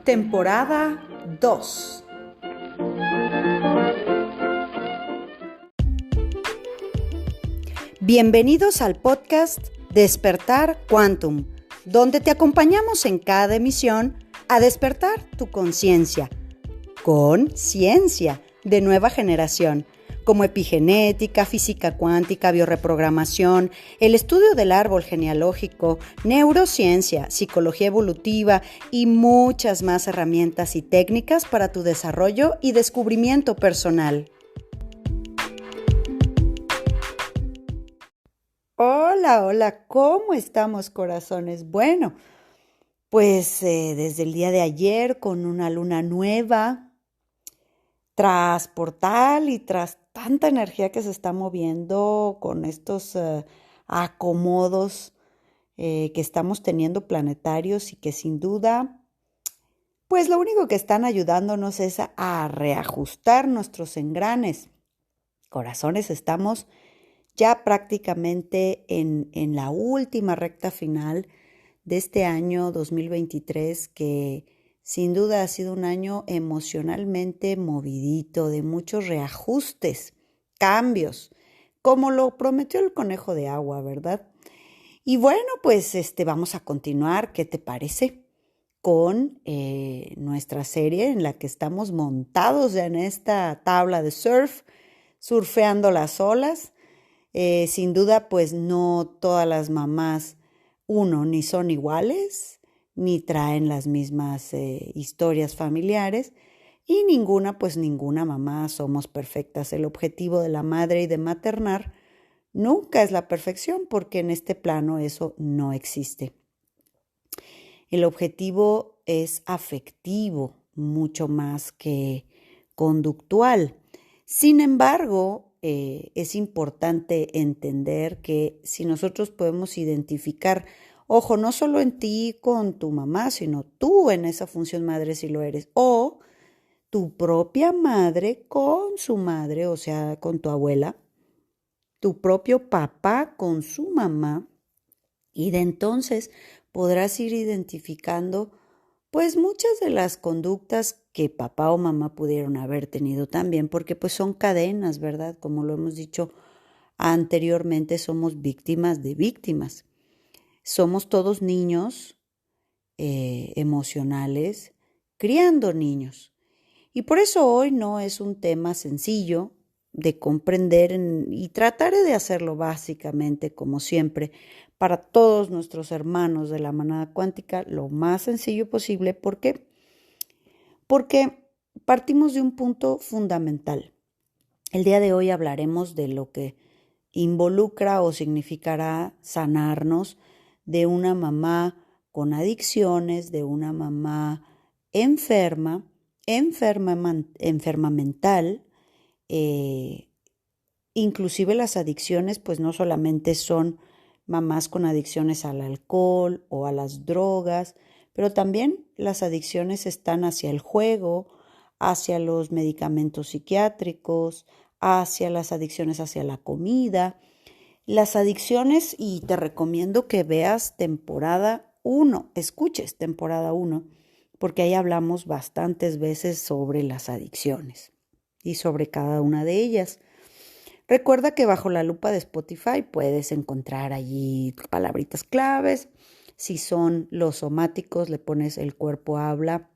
Temporada 2. Bienvenidos al podcast Despertar Quantum, donde te acompañamos en cada emisión a despertar tu conciencia con ciencia de nueva generación, como epigenética, física cuántica, biorreprogramación, el estudio del árbol genealógico, neurociencia, psicología evolutiva y muchas más herramientas y técnicas para tu desarrollo y descubrimiento personal. Hola, ¿cómo estamos, corazones? Bueno, pues desde el día de ayer con una luna nueva, tras portal y tras tanta energía que se está moviendo con estos acomodos que estamos teniendo planetarios y que sin duda, pues lo único que están ayudándonos es a reajustar nuestros engranes. Corazones, estamos ya prácticamente en la última recta final de este año 2023 que sin duda ha sido un año emocionalmente movidito, de muchos reajustes, cambios, como lo prometió el conejo de agua, ¿verdad? Y bueno, pues vamos a continuar, ¿qué te parece? Con nuestra serie en la que estamos montados ya en esta tabla de surf, surfeando las olas. Sin duda, pues no todas las mamás, ni son iguales, ni traen las mismas historias familiares y ninguna mamá somos perfectas. El objetivo de la madre y de maternar nunca es la perfección porque en este plano eso no existe. El objetivo es afectivo mucho más que conductual. Sin embargo, es importante entender que si nosotros podemos identificar, ojo, no solo en ti con tu mamá, sino tú en esa función madre si lo eres, o tu propia madre con su madre, o sea, con tu abuela, tu propio papá con su mamá, y de entonces podrás ir identificando pues muchas de las conductas que papá o mamá pudieron haber tenido también, porque pues son cadenas, ¿verdad? Como lo hemos dicho anteriormente, somos víctimas de víctimas. Somos todos niños emocionales, criando niños. Y por eso hoy no es un tema sencillo de comprender y trataré de hacerlo básicamente, como siempre, para todos nuestros hermanos de la manada cuántica, lo más sencillo posible. ¿Por qué? Porque partimos de un punto fundamental. El día de hoy hablaremos de lo que involucra o significará sanarnos de una mamá con adicciones, de una mamá enferma mental. Inclusive las adicciones pues no solamente son mamás con adicciones al alcohol o a las drogas, pero también las adicciones están hacia el juego, hacia los medicamentos psiquiátricos, hacia las adicciones hacia la comida. Las adicciones, y te recomiendo que veas temporada 1, escuches temporada 1, porque ahí hablamos bastantes veces sobre las adicciones y sobre cada una de ellas. Recuerda que bajo la lupa de Spotify puedes encontrar allí palabritas claves. Si son los somáticos, le pones el cuerpo habla,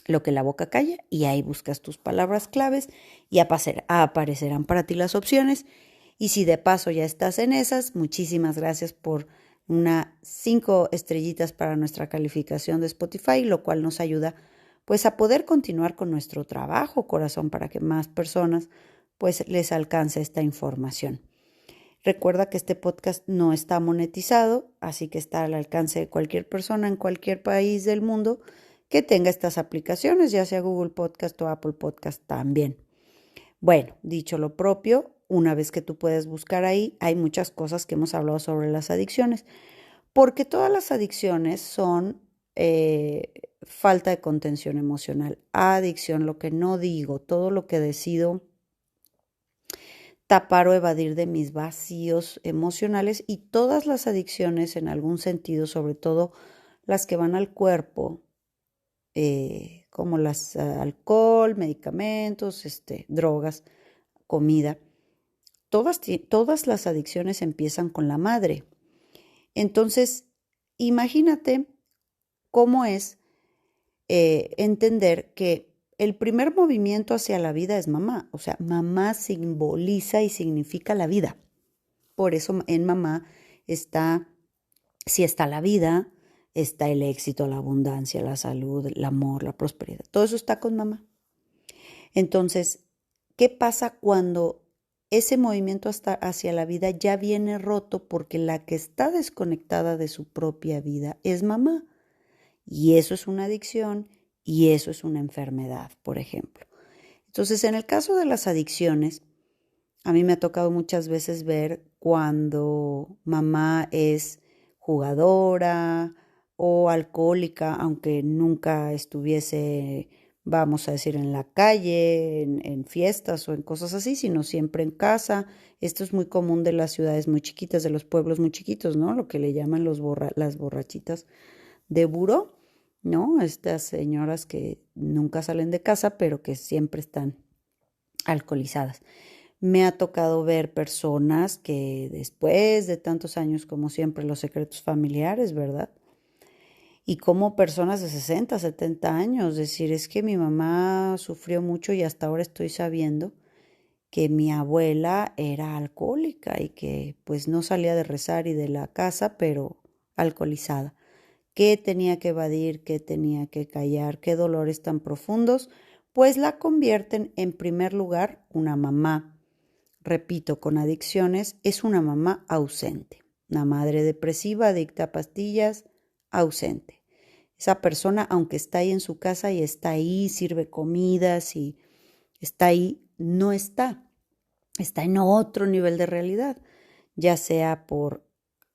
lo que la boca calla, y ahí buscas tus palabras claves y aparecerán para ti las opciones. Y si de paso ya estás en esas, muchísimas gracias por 5 estrellitas para nuestra calificación de Spotify, lo cual nos ayuda pues a poder continuar con nuestro trabajo, corazón, para que más personas pues les alcance esta información. Recuerda que este podcast no está monetizado, así que está al alcance de cualquier persona en cualquier país del mundo que tenga estas aplicaciones, ya sea Google Podcast o Apple Podcast también. Bueno, dicho lo propio, una vez que tú puedes buscar ahí, hay muchas cosas que hemos hablado sobre las adicciones, porque todas las adicciones son falta de contención emocional, adicción, lo que no digo, todo lo que decido tapar o evadir de mis vacíos emocionales, y todas las adicciones en algún sentido, sobre todo las que van al cuerpo, como las alcohol, medicamentos, drogas, comida. Todas las adicciones empiezan con la madre. Entonces, imagínate cómo es entender que el primer movimiento hacia la vida es mamá. O sea, mamá simboliza y significa la vida. Por eso en mamá si está la vida, está el éxito, la abundancia, la salud, el amor, la prosperidad. Todo eso está con mamá. Entonces, ¿qué pasa cuando ese movimiento hacia la vida ya viene roto porque la que está desconectada de su propia vida es mamá? Y eso es una adicción y eso es una enfermedad, por ejemplo. Entonces, en el caso de las adicciones, a mí me ha tocado muchas veces ver cuando mamá es jugadora o alcohólica, aunque nunca estuviese, vamos a decir, en la calle, en fiestas o en cosas así, sino siempre en casa. Esto es muy común de las ciudades muy chiquitas, de los pueblos muy chiquitos, ¿no? Lo que le llaman las borrachitas de buró, ¿no? Estas señoras que nunca salen de casa, pero que siempre están alcoholizadas. Me ha tocado ver personas que después de tantos años, como siempre, los secretos familiares, ¿verdad? Y como personas de 60, 70 años, decir, es que mi mamá sufrió mucho y hasta ahora estoy sabiendo que mi abuela era alcohólica y que pues no salía de rezar y de la casa, pero alcoholizada. ¿Qué tenía que evadir? ¿Qué tenía que callar? ¿Qué dolores tan profundos? Pues la convierten en primer lugar una mamá. Repito, con adicciones es una mamá ausente, una madre depresiva, adicta a pastillas, ausente. Esa persona, aunque está ahí en su casa y está ahí, sirve comidas y está ahí, no está en otro nivel de realidad, ya sea por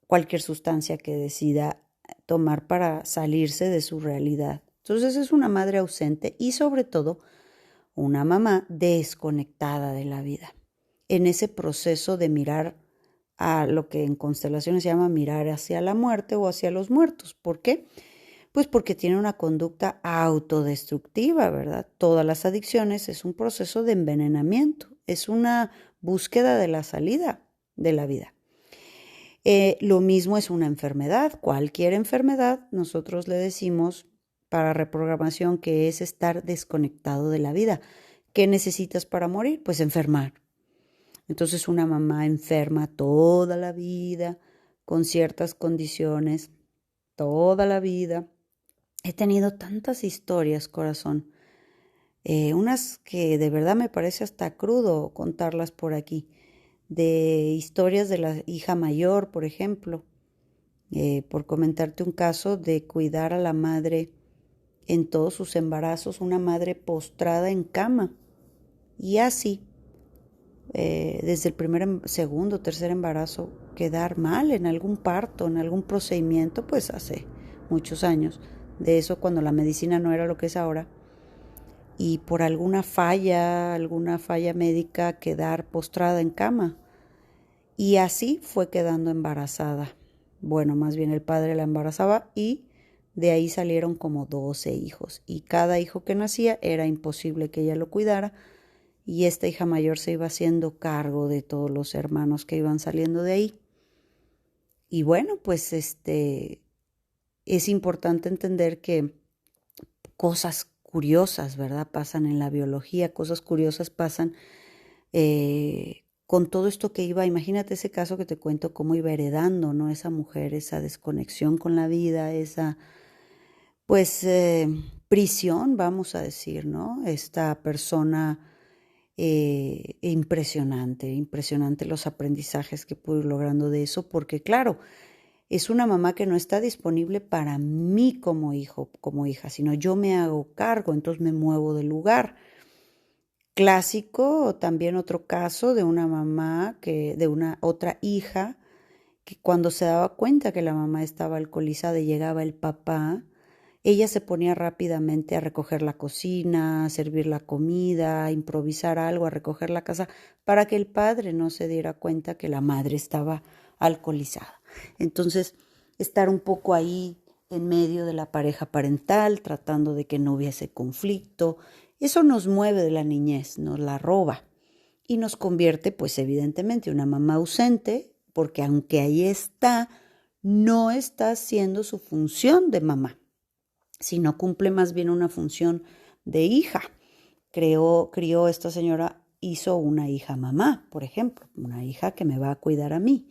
cualquier sustancia que decida tomar para salirse de su realidad. Entonces es una madre ausente y sobre todo una mamá desconectada de la vida, en ese proceso de mirar a lo que en constelaciones se llama mirar hacia la muerte o hacia los muertos. ¿Por qué? Pues porque tiene una conducta autodestructiva, ¿verdad? Todas las adicciones es un proceso de envenenamiento, es una búsqueda de la salida de la vida. Lo mismo es una enfermedad, cualquier enfermedad, nosotros le decimos para reprogramación que es estar desconectado de la vida. ¿Qué necesitas para morir? Pues enfermar. Entonces una mamá enferma toda la vida, con ciertas condiciones, toda la vida. He tenido tantas historias, corazón, unas que de verdad me parece hasta crudo contarlas por aquí, de historias de la hija mayor, por ejemplo, por comentarte un caso de cuidar a la madre en todos sus embarazos, una madre postrada en cama, y así desde el primer, segundo, tercer embarazo quedar mal en algún parto, en algún procedimiento, pues hace muchos años, de eso cuando la medicina no era lo que es ahora, y por alguna falla médica quedar postrada en cama. Y así fue quedando embarazada. Bueno, más bien el padre la embarazaba y de ahí salieron como 12 hijos. Y cada hijo que nacía era imposible que ella lo cuidara. Y esta hija mayor se iba haciendo cargo de todos los hermanos que iban saliendo de ahí. Y bueno, pues es importante entender que cosas curiosas, ¿verdad? Pasan en la biología, cosas curiosas pasan con todo esto que iba, imagínate ese caso que te cuento, cómo iba heredando, ¿no? Esa mujer, esa desconexión con la vida, esa, pues, prisión, vamos a decir, ¿no? Esta persona impresionante los aprendizajes que pude ir logrando de eso, porque claro, es una mamá que no está disponible para mí como hijo, como hija, sino yo me hago cargo, entonces me muevo del lugar. Clásico, también otro caso de una mamá de una otra hija, que cuando se daba cuenta que la mamá estaba alcoholizada y llegaba el papá, ella se ponía rápidamente a recoger la cocina, a servir la comida, a improvisar algo, a recoger la casa, para que el padre no se diera cuenta que la madre estaba alcoholizada. Entonces, estar un poco ahí en medio de la pareja parental, tratando de que no hubiese conflicto. Eso nos mueve de la niñez, nos la roba y nos convierte, pues evidentemente, una mamá ausente, porque aunque ahí está, no está haciendo su función de mamá, sino cumple más bien una función de hija. Crió esta señora, hizo una hija mamá, por ejemplo, una hija que me va a cuidar a mí,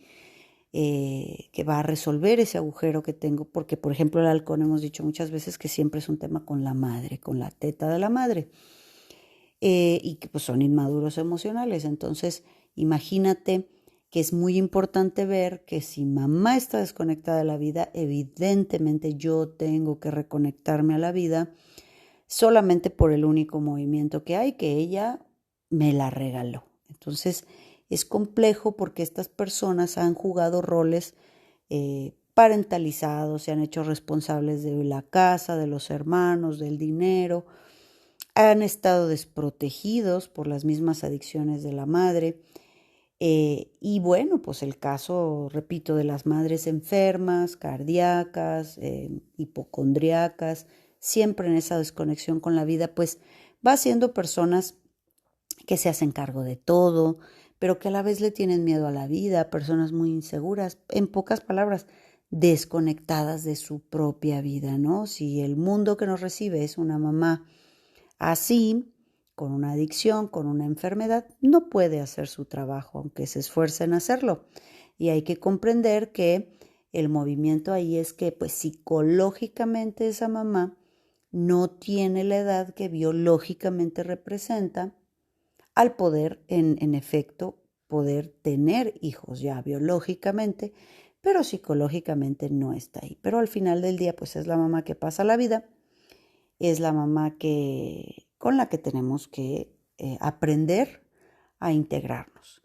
que va a resolver ese agujero que tengo, porque por ejemplo el halcón hemos dicho muchas veces que siempre es un tema con la madre, con la teta de la madre, y que pues son inmaduros emocionales. Entonces imagínate que es muy importante ver que si mamá está desconectada de la vida, evidentemente yo tengo que reconectarme a la vida solamente por el único movimiento que hay, que ella me la regaló. Entonces es complejo porque estas personas han jugado roles parentalizados, se han hecho responsables de la casa, de los hermanos, del dinero, han estado desprotegidos por las mismas adicciones de la madre. Y bueno, pues el caso, repito, de las madres enfermas, cardíacas, hipocondriacas, siempre en esa desconexión con la vida, pues va siendo personas que se hacen cargo de todo, pero que a la vez le tienen miedo a la vida, personas muy inseguras, en pocas palabras, desconectadas de su propia vida, ¿no? Si el mundo que nos recibe es una mamá así, con una adicción, con una enfermedad, no puede hacer su trabajo, aunque se esfuerce en hacerlo. Y hay que comprender que el movimiento ahí es que, pues, psicológicamente esa mamá no tiene la edad que biológicamente representa al poder, en efecto, poder tener hijos ya biológicamente, pero psicológicamente no está ahí. Pero al final del día, pues es la mamá que pasa la vida, es la mamá con la que tenemos que aprender a integrarnos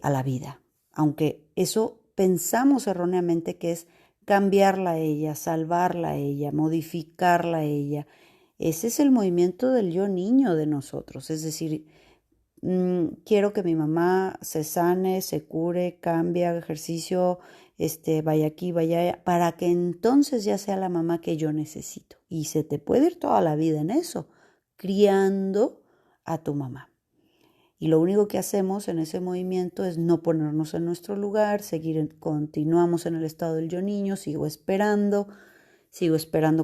a la vida. Aunque eso pensamos erróneamente que es cambiarla a ella, salvarla a ella, modificarla a ella. Ese es el movimiento del yo niño de nosotros. Es decir, quiero que mi mamá se sane, se cure, cambie, haga ejercicio, vaya aquí, vaya allá, para que entonces ya sea la mamá que yo necesito. Y se te puede ir toda la vida en eso, criando a tu mamá. Y lo único que hacemos en ese movimiento es no ponernos en nuestro lugar, continuamos en el estado del yo niño, sigo esperando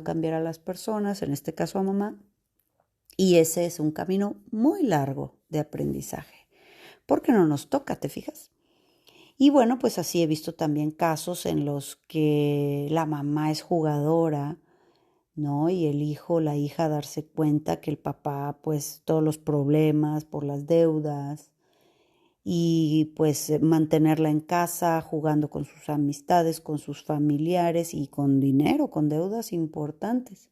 cambiar a las personas, en este caso a mamá, y ese es un camino muy largo de aprendizaje, porque no nos toca, ¿te fijas? Y bueno, pues así he visto también casos en los que la mamá es jugadora, ¿no? Y el hijo, la hija darse cuenta que el papá, pues todos los problemas por las deudas y pues mantenerla en casa, jugando con sus amistades, con sus familiares y con dinero, con deudas importantes.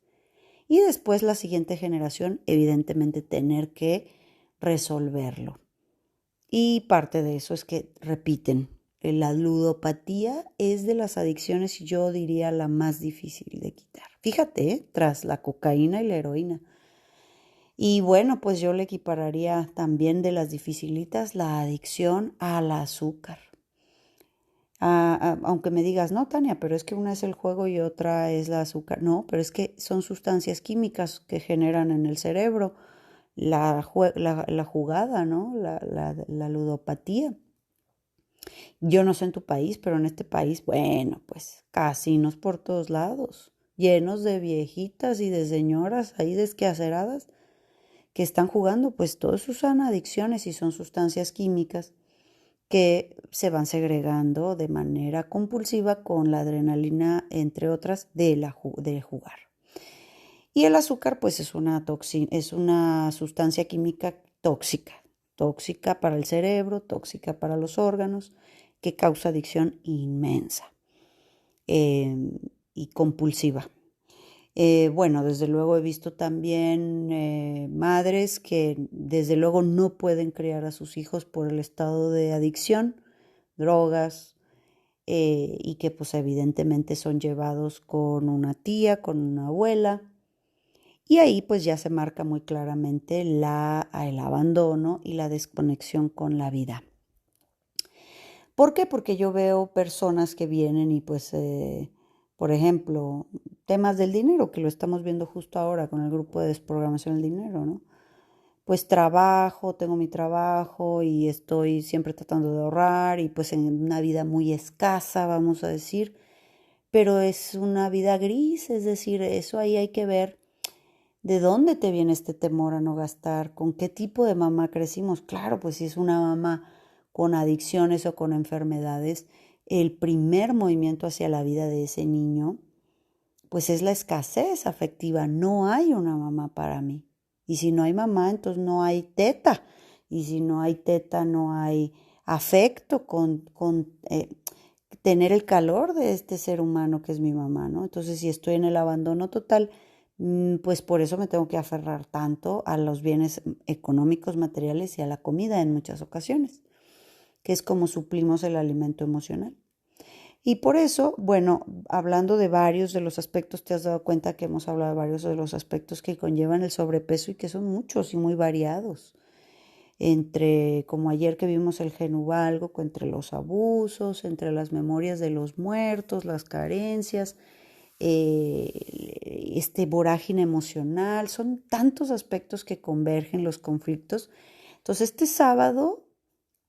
Y después la siguiente generación, evidentemente, tener que resolverlo. Y parte de eso es que repiten. La ludopatía es de las adicciones, yo diría, la más difícil de quitar. Fíjate, tras la cocaína y la heroína. Y bueno, pues yo le equipararía también de las dificilitas la adicción al azúcar. Aunque me digas, no, Tania, pero es que una es el juego y otra es la azúcar. No, pero es que son sustancias químicas que generan en el cerebro la jugada, ¿no? La ludopatía. Yo no sé en tu país, pero en este país, bueno, pues casinos por todos lados, llenos de viejitas y de señoras ahí desquaceradas que están jugando, pues todos usan adicciones y son sustancias químicas que se van segregando de manera compulsiva con la adrenalina, entre otras, de jugar. Y el azúcar, pues es una sustancia química tóxica para el cerebro, tóxica para los órganos, que causa adicción inmensa eh, y compulsiva. Bueno, desde luego he visto también madres que desde luego no pueden criar a sus hijos por el estado de adicción, drogas, y que pues evidentemente son llevados con una tía, con una abuela, y ahí pues ya se marca muy claramente el abandono y la desconexión con la vida. ¿Por qué? Porque yo veo personas que vienen y pues Por ejemplo, temas del dinero, que lo estamos viendo justo ahora con el grupo de desprogramación del dinero, ¿no? Pues trabajo, tengo mi trabajo y estoy siempre tratando de ahorrar y pues en una vida muy escasa, vamos a decir, pero es una vida gris, es decir, eso ahí hay que ver de dónde te viene este temor a no gastar, con qué tipo de mamá crecimos. Claro, pues si es una mamá con adicciones o con enfermedades, el primer movimiento hacia la vida de ese niño, pues es la escasez afectiva. No hay una mamá para mí. Y si no hay mamá, entonces no hay teta. Y si no hay teta, no hay afecto con tener el calor de este ser humano que es mi mamá, ¿no? Entonces, si estoy en el abandono total, pues por eso me tengo que aferrar tanto a los bienes económicos, materiales y a la comida en muchas ocasiones, que es como suplimos el alimento emocional. Y por eso, bueno, hablando de varios de los aspectos, te has dado cuenta que hemos hablado de varios de los aspectos que conllevan el sobrepeso y que son muchos y muy variados. Entre, como ayer que vimos el genuvalgo, entre los abusos, entre las memorias de los muertos, las carencias, este vorágine emocional, son tantos aspectos que convergen los conflictos. Entonces, este sábado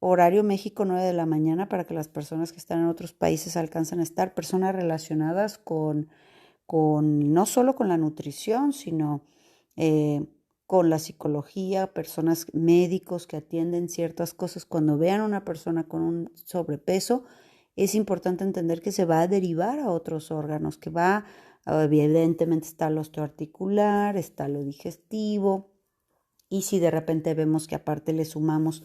horario México 9 de la mañana para que las personas que están en otros países alcancen a estar, personas relacionadas con no solo con la nutrición, sino eh, con la psicología, personas médicos que atienden ciertas cosas. Cuando vean a una persona con un sobrepeso, es importante entender que se va a derivar a otros órganos, que va, evidentemente está lo osteoarticular, está lo digestivo, y si de repente vemos que aparte le sumamos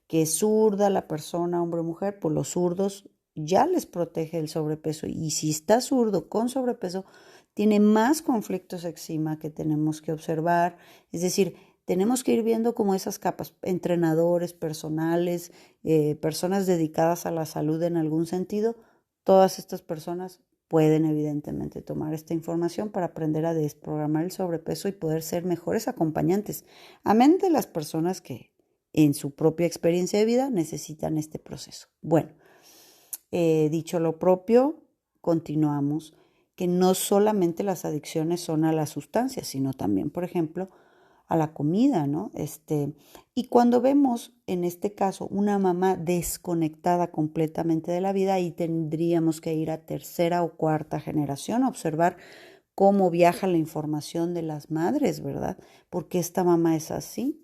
que es zurda la persona, hombre o mujer, pues los zurdos ya les protege el sobrepeso. Y si está zurdo con sobrepeso, tiene más conflictos encima que tenemos que observar. Es decir, tenemos que ir viendo como esas capas, entrenadores personales, personas dedicadas a la salud en algún sentido. Todas estas personas pueden evidentemente tomar esta información para aprender a desprogramar el sobrepeso y poder ser mejores acompañantes. Amén de las personas que en su propia experiencia de vida necesitan este proceso. Bueno, dicho lo propio, continuamos que no solamente las adicciones son a las sustancias, sino también, por ejemplo, a la comida, ¿no? Y cuando vemos, en este caso, una mamá desconectada completamente de la vida, ahí tendríamos que ir a tercera o cuarta generación a observar cómo viaja la información de las madres, ¿verdad? Porque esta mamá es así.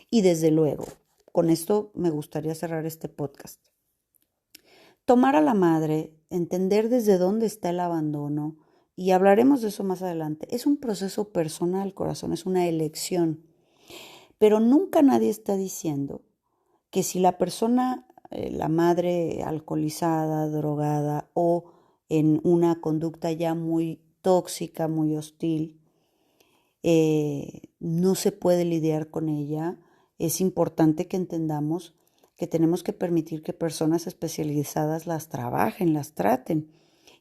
Y desde luego, con esto me gustaría cerrar este podcast. Tomar a la madre, entender desde dónde está el abandono, y hablaremos de eso más adelante, es un proceso personal, corazón, es una elección. Pero nunca nadie está diciendo que si la persona, la madre alcoholizada, drogada o en una conducta ya muy tóxica, muy hostil, no se puede lidiar con ella. Es importante que entendamos que tenemos que permitir que personas especializadas las trabajen, las traten,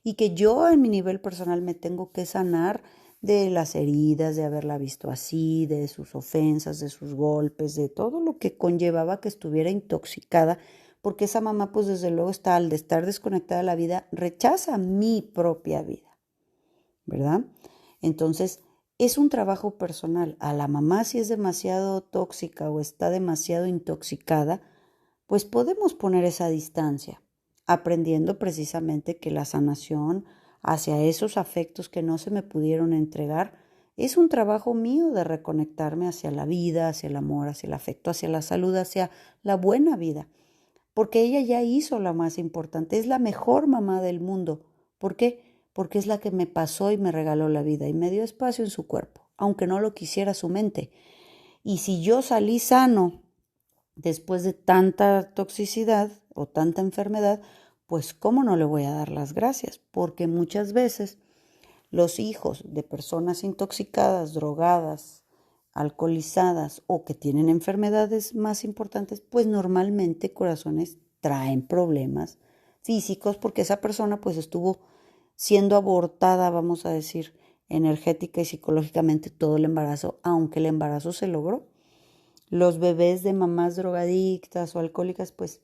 y que yo en mi nivel personal me tengo que sanar de las heridas, de haberla visto así, de sus ofensas, de sus golpes, de todo lo que conllevaba que estuviera intoxicada, porque esa mamá pues desde luego está, al de estar desconectada de la vida, rechaza mi propia vida, ¿verdad? Entonces, es un trabajo personal. A la mamá si es demasiado tóxica o está demasiado intoxicada, pues podemos poner esa distancia, aprendiendo precisamente que la sanación hacia esos afectos que no se me pudieron entregar es un trabajo mío de reconectarme hacia la vida, hacia el amor, hacia el afecto, hacia la salud, hacia la buena vida. Porque ella ya hizo la más importante, es la mejor mamá del mundo. ¿Por qué? Porque es la que me pasó y me regaló la vida y me dio espacio en su cuerpo, aunque no lo quisiera su mente. Y si yo salí sano después de tanta toxicidad o tanta enfermedad, pues cómo no le voy a dar las gracias, porque muchas veces los hijos de personas intoxicadas, drogadas, alcoholizadas o que tienen enfermedades más importantes, pues normalmente corazones traen problemas físicos porque esa persona pues estuvo siendo abortada, vamos a decir, energética y psicológicamente todo el embarazo, aunque el embarazo se logró. Los bebés de mamás drogadictas o alcohólicas, pues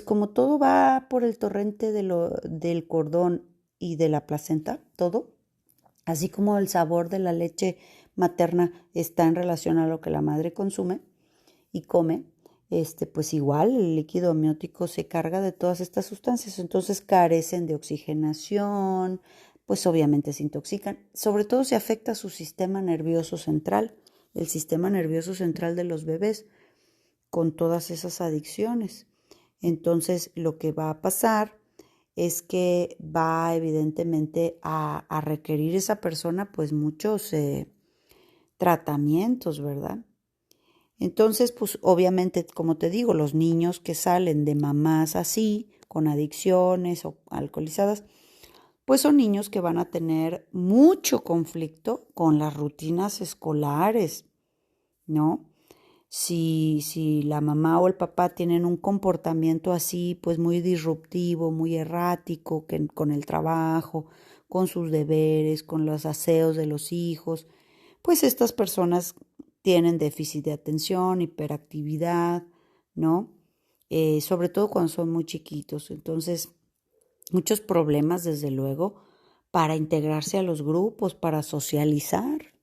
como todo va por el torrente del cordón y de la placenta, todo. Así como el sabor de la leche materna está en relación a lo que la madre consume y come, pues igual el líquido amniótico se carga de todas estas sustancias, entonces carecen de oxigenación, pues obviamente se intoxican, sobre todo se afecta a su sistema nervioso central, el sistema nervioso central de los bebés, con todas esas adicciones. Entonces lo que va a pasar es que va evidentemente a requerir esa persona pues muchos tratamientos, ¿verdad? Entonces, pues obviamente, como te digo, los niños que salen de mamás así, con adicciones o alcoholizadas, pues son niños que van a tener mucho conflicto con las rutinas escolares, ¿no? Si la mamá o el papá tienen un comportamiento así, pues muy disruptivo, muy errático, con el trabajo, con sus deberes, con los aseos de los hijos, pues estas personas tienen déficit de atención, hiperactividad, ¿no? Sobre todo cuando son muy chiquitos. Entonces, muchos problemas, desde luego, para integrarse a los grupos, para socializar.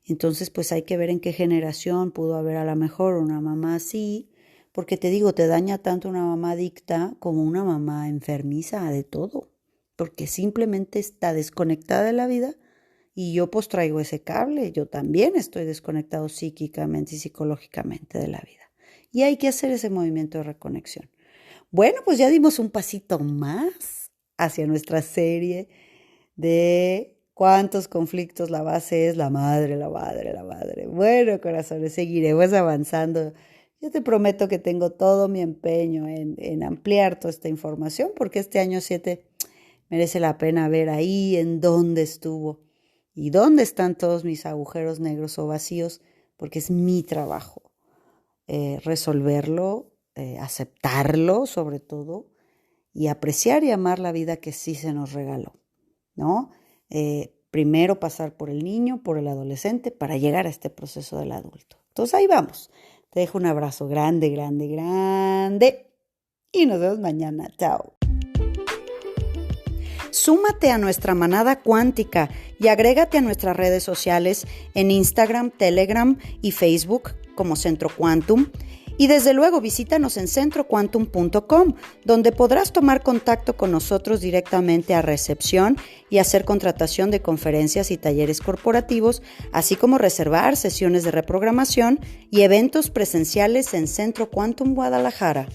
Entonces, pues hay que ver en qué generación pudo haber a lo mejor una mamá así, porque te digo, te daña tanto una mamá adicta como una mamá enfermiza de todo, porque simplemente está desconectada de la vida y yo pues traigo ese cable, yo también estoy desconectado psíquicamente y psicológicamente de la vida. Y hay que hacer ese movimiento de reconexión. Bueno, pues ya dimos un pasito más hacia nuestra serie de cuántos conflictos. La base es la madre, la madre, la madre. Bueno, corazones, seguiremos avanzando. Yo te prometo que tengo todo mi empeño en ampliar toda esta información, porque este año 7 merece la pena ver ahí en dónde estuvo y dónde están todos mis agujeros negros o vacíos, porque es mi trabajo resolverlo, aceptarlo sobre todo, y apreciar y amar la vida que sí se nos regaló, ¿no? Primero pasar por el niño, por el adolescente, para llegar a este proceso del adulto. Entonces ahí vamos. Te dejo un abrazo grande, grande, grande y nos vemos mañana. Chao. Súmate a nuestra manada cuántica y agrégate a nuestras redes sociales en Instagram, Telegram y Facebook como Centro Quantum. Y desde luego visítanos en centroquantum.com, donde podrás tomar contacto con nosotros directamente a recepción y hacer contratación de conferencias y talleres corporativos, así como reservar sesiones de reprogramación y eventos presenciales en Centro Quantum Guadalajara.